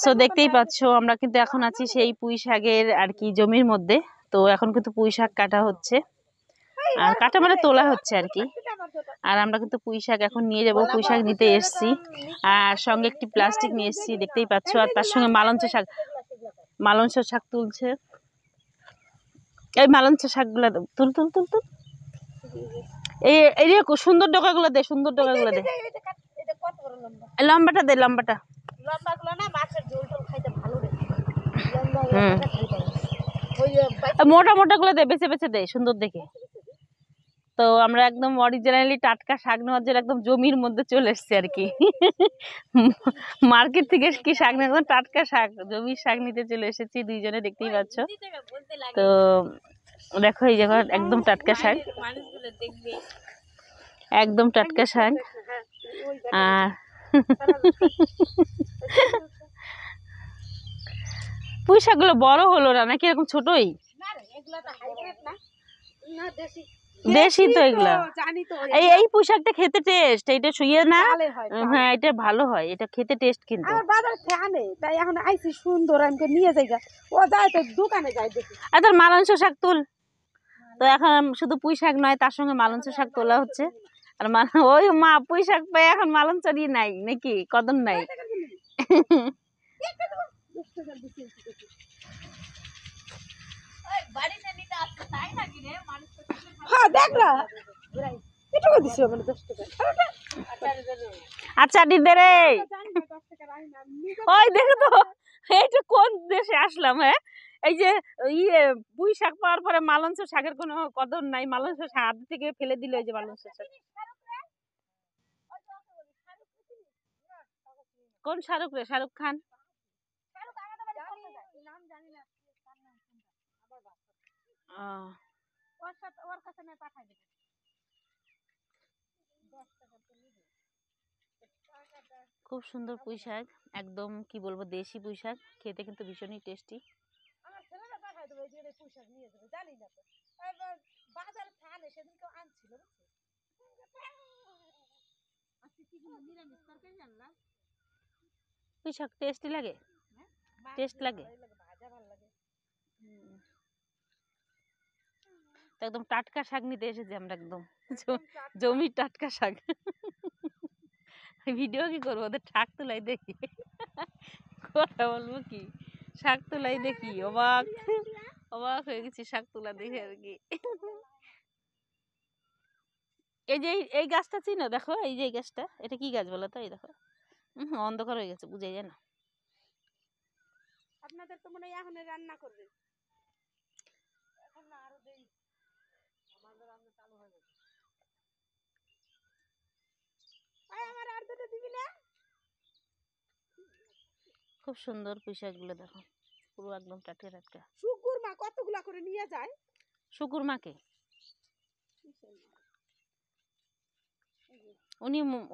So দেখতেই পাচ্ছ আমরা কিন্তু এখন আছি সেই পুঁই শাকের আর কি জমির মধ্যে। তো এখন কিন্তু পুঁই শাক কাটা হচ্ছে, আর কাটা মানে তোলা হচ্ছে আর কি। আর আমরা কিন্তু পুঁই শাক এখন নিয়ে যাবো, পুঁই শাক নিতে এসছি, আর সঙ্গে একটি প্লাস্টিক নিয়ে এসছি দেখতেই পাচ্ছ। আর তার সঙ্গে মালঞ্চ শাক তুলছে। এই মালঞ্চ শাকগুলা তুল তুল তুল তুল। এই সুন্দর ডগাগুলো দে, সুন্দর ডগাগুলো দে। লম্বাটা দে, লম্বাটা। মোটা মোটা গুলো দে, বেছে বেছে দে সুন্দর দেখে। তো আমরা একদম অরিজিনালি টাটকা শাক নেওয়ার জন্য একদম জমির মধ্যে চলে এসেছি আর কি। মার্কেট থেকে কি শাক নেই, একদম টাটকা শাক, জমির শাক নিতে চলে এসেছি দুইজনে, দেখতেই পাচ্ছ। তো দেখো এই জায়গা একদম টাটকা শাক, একদম টাটকা শাক। আর পুঁই শাকগুলো বড় হলো না নাকি, এরকম ছোটই? দেশি তো এগুলা। এই পুঁই শাকটা খেতে টেস্ট, এটা শুয়ে না। হ্যাঁ এটা ভালো হয়, এটা খেতে টেস্ট। কিন্তু তাই এখন আইছি সুন্দর, আমি নিয়ে যাই, ও যায় তো দোকানে যায় দেখি। আর তোর মালঞ্চ শাক তুল। তো এখন শুধু পুঁই শাক নয়, তার সঙ্গে মালঞ্চ শাক তোলা হচ্ছে। আর ওই মা পুঁই শাক পাই, এখন মালঞ্চরই নাই নাকি, কদর নাই। আচ্ছা দিদে রে, ওই দেখো তো এইটা কোন দেশে আসলাম। হ্যাঁ এই যে ইয়ে পুঁই শাক পাওয়ার পরে মালঞ্চ শাকের কোনো কদর নাই, মালঞ্চ শাক হাত থেকে ফেলে দিল। এই যে মালঞ্চ শাক, কোন শাহরুখ রে? শাহরুখ খান। খুব সুন্দর পুঁই শাক, একদম কি বলবো দেশি পুঁই শাক, খেতে কিন্তু ভীষণই টেস্টি। পুঁই শাক টেস্টি লাগে, টেস্ট লাগে। একদম টাটকা শাক নিতে এসেছি আমরা, একদম জমির টাটকা শাক। ভিডিও কি করবো, ওদের শাক তোলাই দেখি, কথা বলবো কি, শাক তোলাই দেখি, অবাক অবাক হয়ে গেছি শাক তোলা দেখে আর কি। এই যে এই গাছটা চিনো? দেখো এই যে এই গাছটা, এটা কি গাছ বলো তো? এই দেখো অন্ধকার হয়ে গেছে, বুঝাই যায় না। আপনাদের তো মনে হয় এখন রান্না করবে, এখন না আরো দেরি, আমাদের রান্না চালু হয়ে গেছে। আমার আর দুটো দিবি না? খুব সুন্দর পুঁই শাকগুলো দেখো, পুরো একদম টাটকা টাটকা। শুকুর মা কতগুলা করে নিয়ে যায়। শুকুর মাকে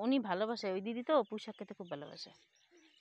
উনি ভালোবাসে, ওই দিদি তো পুঁই শাক খেতে খুব ভালোবাসে।